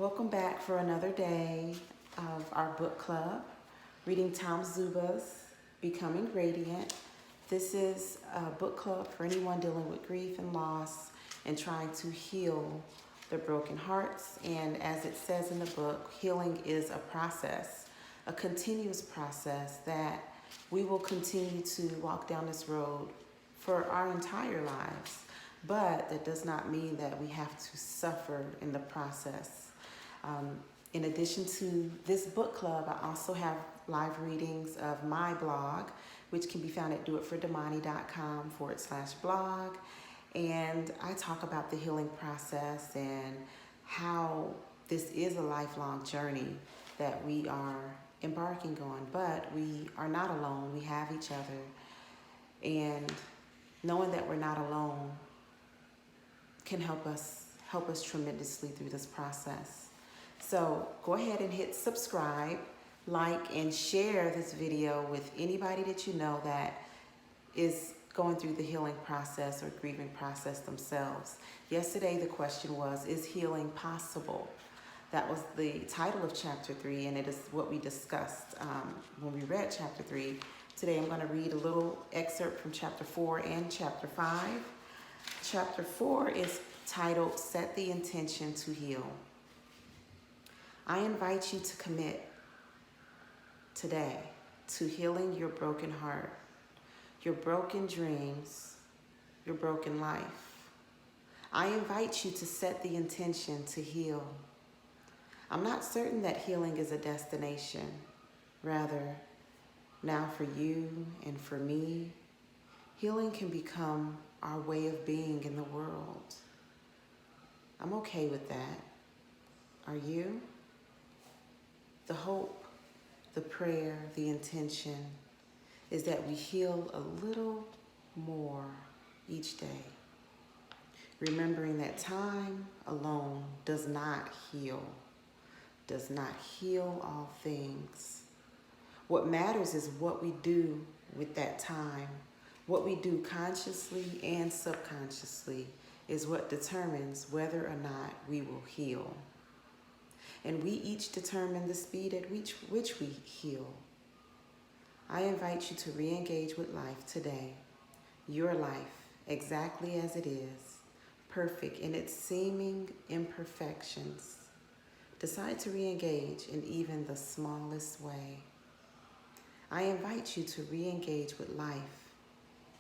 Welcome back for another day of our book club, reading Tom Zuba's Becoming Radiant. This is a book club for anyone dealing with grief and loss and trying to heal their broken hearts. And as it says in the book, healing is a process, a continuous process that we will continue to walk down this road for our entire lives. But that does not mean that we have to suffer in the process. In addition to this book club, I also have live readings of my blog, which can be found at doitfordamani.com/blog. And I talk about the healing process and how this is a lifelong journey that we are embarking on. But we are not alone. We have each other. And knowing that we're not alone can help us tremendously through this process. So go ahead and hit subscribe, like, and share this video with anybody that you know that is going through the healing process or grieving process themselves. Yesterday, the question was, is healing possible? That was the title of Chapter 3, and it is what we discussed when we read Chapter 3. Today, I'm going to read a little excerpt from Chapter 4 and Chapter 5. Chapter 4 is titled, Set the Intention to Heal. I invite you to commit today to healing your broken heart, your broken dreams, your broken life. I invite you to set the intention to heal. I'm not certain that healing is a destination. Rather, now for you and for me, healing can become our way of being in the world. I'm okay with that. Are you? The hope, the prayer, the intention is that we heal a little more each day, remembering that time alone does not heal all things. What matters is what we do with that time. What we do consciously and subconsciously is what determines whether or not we will heal. And we each determine the speed at which we heal. I invite you to re-engage with life today. Your life, exactly as it is, perfect in its seeming imperfections. Decide to re-engage in even the smallest way. I invite you to re-engage with life,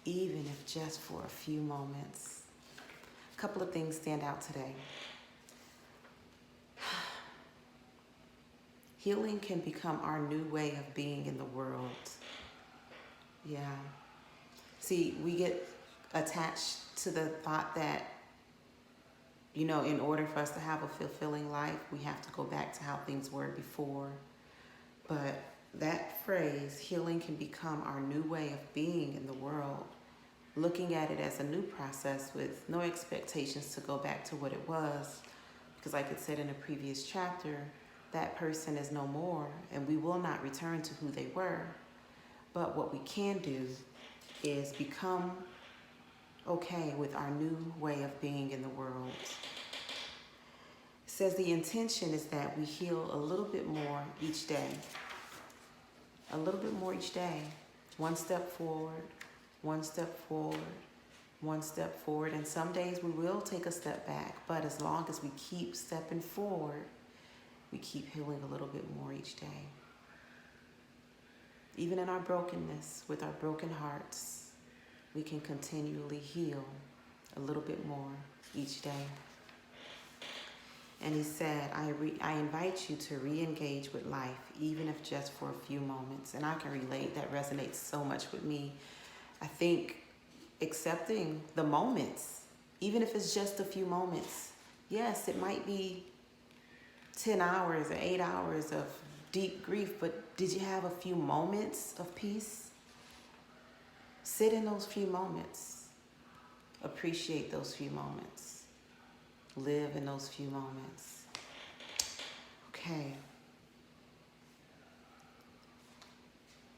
even if just for a few moments. A couple of things stand out today. Healing can become our new way of being in the world. Yeah. See, we get attached to the thought that, in order for us to have a fulfilling life, we have to go back to how things were before. But that phrase, healing can become our new way of being in the world, looking at it as a new process with no expectations to go back to what it was. Because like it said in a previous chapter, that person is no more, and we will not return to who they were. But what we can do is become okay with our new way of being in the world. It says the intention is that we heal a little bit more each day. A little bit more each day. One step forward, one step forward, one step forward. And some days we will take a step back, but as long as we keep stepping forward, we keep healing a little bit more each day. Even in our brokenness, with our broken hearts, we can continually heal a little bit more each day. And he said, I invite you to re-engage with life, even if just for a few moments. And I can relate, that resonates so much with me. I think accepting the moments, even if it's just a few moments. Yes, it might be 10 hours or 8 hours of deep grief, but did you have a few moments of peace? Sit in those few moments. Appreciate those few moments. Live in those few moments. Okay.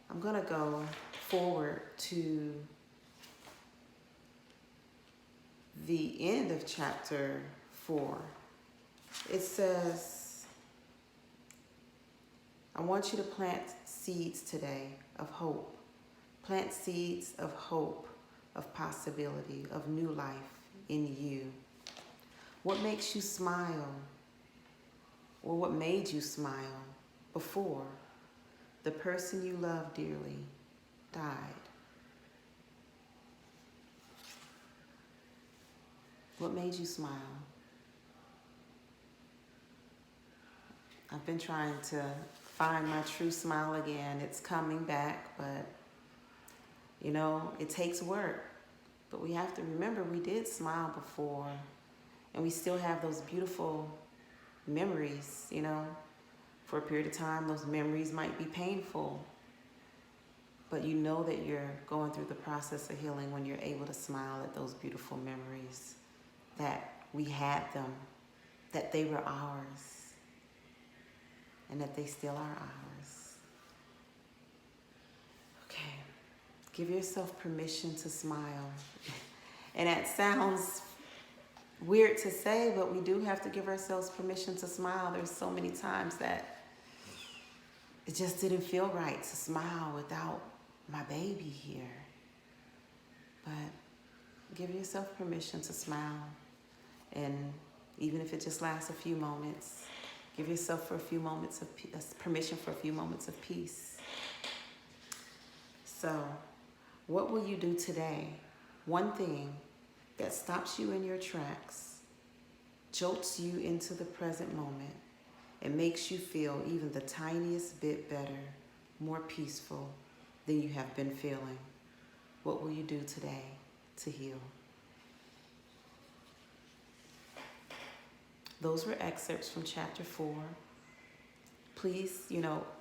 I'm going to go forward to the end of chapter 4. It says, I want you to plant seeds today of hope. Plant seeds of hope, of possibility, of new life in you. What makes you smile, or what made you smile before the person you love dearly died? What made you smile? I've been trying to find my true smile again. It's coming back, but you know, it takes work. But we have to remember we did smile before, and we still have those beautiful memories, you know. For a period of time, those memories might be painful, but you know that you're going through the process of healing when you're able to smile at those beautiful memories, that we had them, that they were ours, and that they still are ours. Okay, give yourself permission to smile. And that sounds weird to say, but we do have to give ourselves permission to smile. There's so many times that it just didn't feel right to smile without my baby here. But give yourself permission to smile. And even if it just lasts a few moments, give yourself for a few moments of permission for a few moments of peace. So, what will you do today? One thing that stops you in your tracks, jolts you into the present moment, and makes you feel even the tiniest bit better, more peaceful than you have been feeling. What will you do today to heal? Those were excerpts from chapter 4. Please,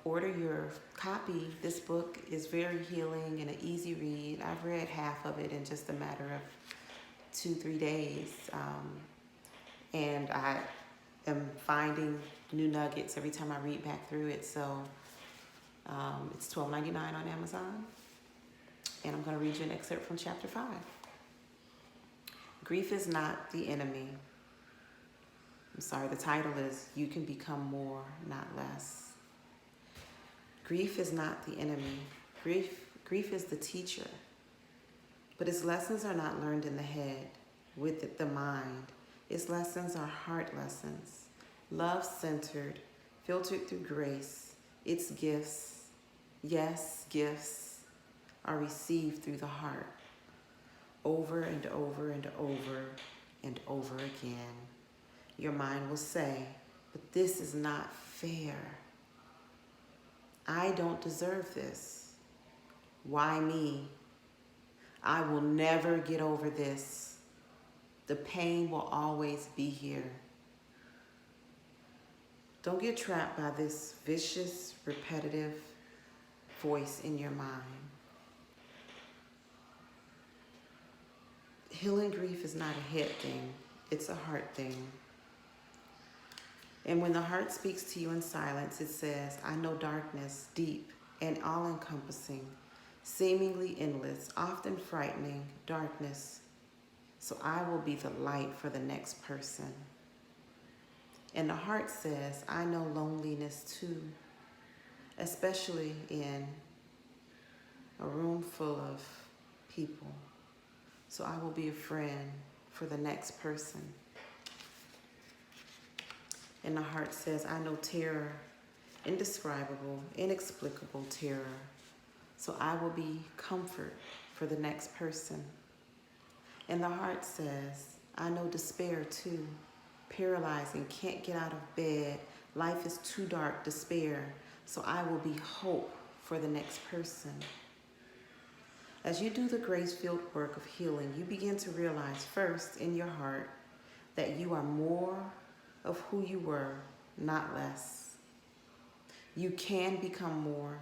order your copy. This book is very healing and an easy read. I've read half of it in just a matter of 2-3 days. And I am finding new nuggets every time I read back through it. So it's $12.99 on Amazon. And I'm going to read you an excerpt from chapter 5. Grief is not the enemy. I'm sorry, the title is You Can Become More, Not Less. Grief is not the enemy. Grief is the teacher. But its lessons are not learned in the head, with the mind. Its lessons are heart lessons, love-centered, filtered through grace. Its gifts, yes, gifts, are received through the heart, over and over and over and over again. Your mind will say, but this is not fair. I don't deserve this. Why me? I will never get over this. The pain will always be here. Don't get trapped by this vicious, repetitive voice in your mind. Healing grief is not a head thing, it's a heart thing. And when the heart speaks to you in silence, it says, I know darkness, deep and all-encompassing, seemingly endless, often frightening darkness. So I will be the light for the next person. And the heart says, I know loneliness too, especially in a room full of people. So I will be a friend for the next person. And the heart says, I know terror, indescribable, inexplicable terror. So I will be comfort for the next person. And the heart says, I know despair too, paralyzing, can't get out of bed. Life is too dark, despair. So I will be hope for the next person. As you do the grace-filled work of healing, you begin to realize first in your heart that you are more of who you were, not less. You can become more,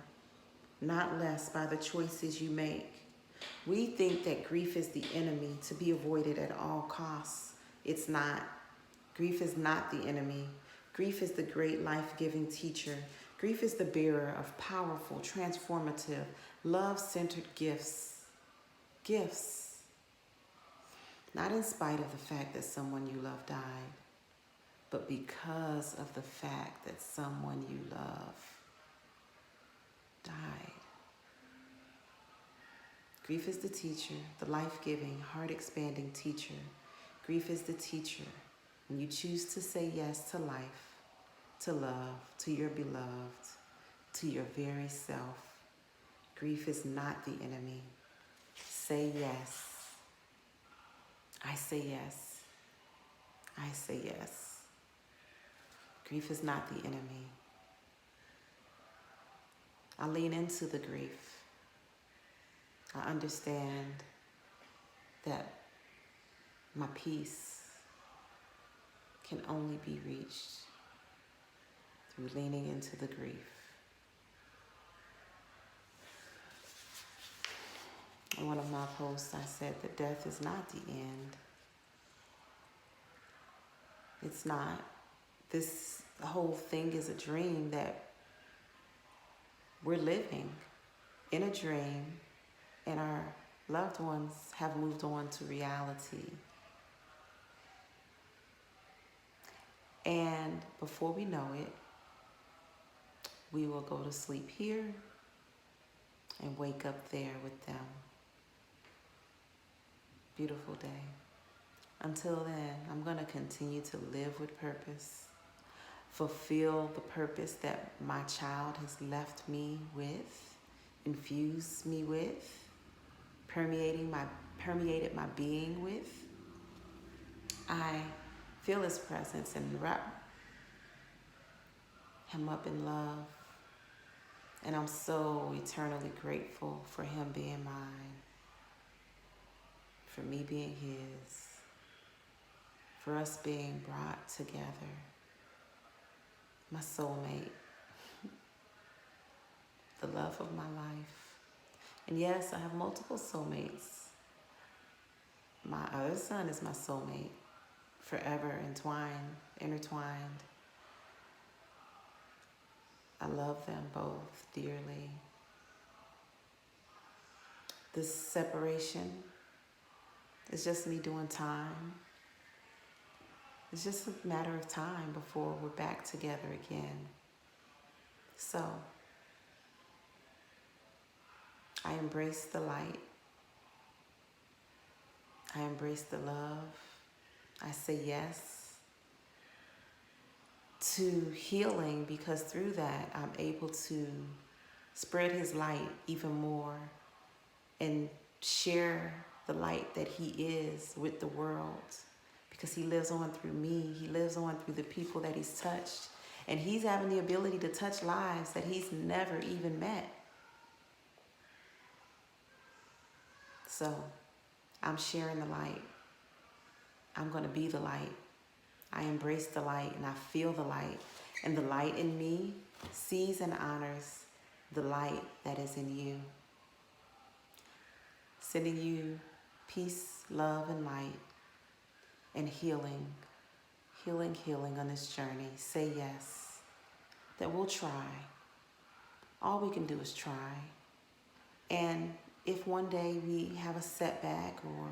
not less, by the choices you make. We think that grief is the enemy to be avoided at all costs. It's not. Grief is not the enemy. Grief is the great life-giving teacher. Grief is the bearer of powerful, transformative, love-centered gifts. Gifts. Not in spite of the fact that someone you love died, but because of the fact that someone you love died. Grief is the teacher, the life-giving, heart-expanding teacher. Grief is the teacher. When you choose to say yes to life, to love, to your beloved, to your very self, grief is not the enemy. Say yes. I say yes. I say yes. Grief is not the enemy. I lean into the grief. I understand that my peace can only be reached through leaning into the grief. In one of my posts, I said that death is not the end. It's not. This whole thing is a dream that we're living in a dream, and our loved ones have moved on to reality. And before we know it, we will go to sleep here and wake up there with them. Beautiful day. Until then, I'm going to continue to live with purpose, fulfill the purpose that my child has left me with, infused me with, permeated my being with. I feel his presence and wrap him up in love. And I'm so eternally grateful for him being mine, for me being his, for us being brought together. My soulmate, the love of my life. And yes, I have multiple soulmates. My other son is my soulmate, forever intertwined. I love them both dearly. This separation is just me doing time. It's just a matter of time before we're back together again. So, I embrace the light. I embrace the love. I say yes to healing, because through that I'm able to spread his light even more and share the light that he is with the world, because he lives on through me. He lives on through the people that he's touched, and he's having the ability to touch lives that he's never even met. So I'm sharing the light. I'm going to be the light. I embrace the light and I feel the light. And the light in me sees and honors the light that is in you. Sending you peace, love, and light, and healing. Healing on this journey. Say yes. That we'll try. All we can do is try. And if one day we have a setback, or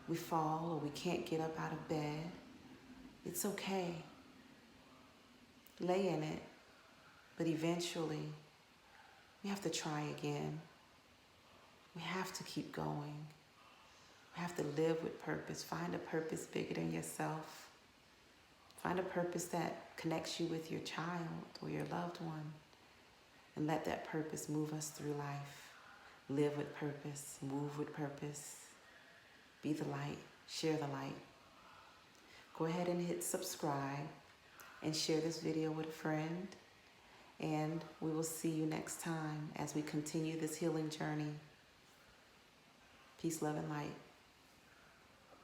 we fall, or we can't get up out of bed, it's okay. Lay in it. But eventually, we have to try again. We have to keep going. We have to live with purpose. Find a purpose bigger than yourself. Find a purpose that connects you with your child or your loved one. And let that purpose move us through life. Live with purpose. Move with purpose. Be the light. Share the light. Go ahead and hit subscribe and share this video with a friend. And we will see you next time as we continue this healing journey. Peace, love, and light.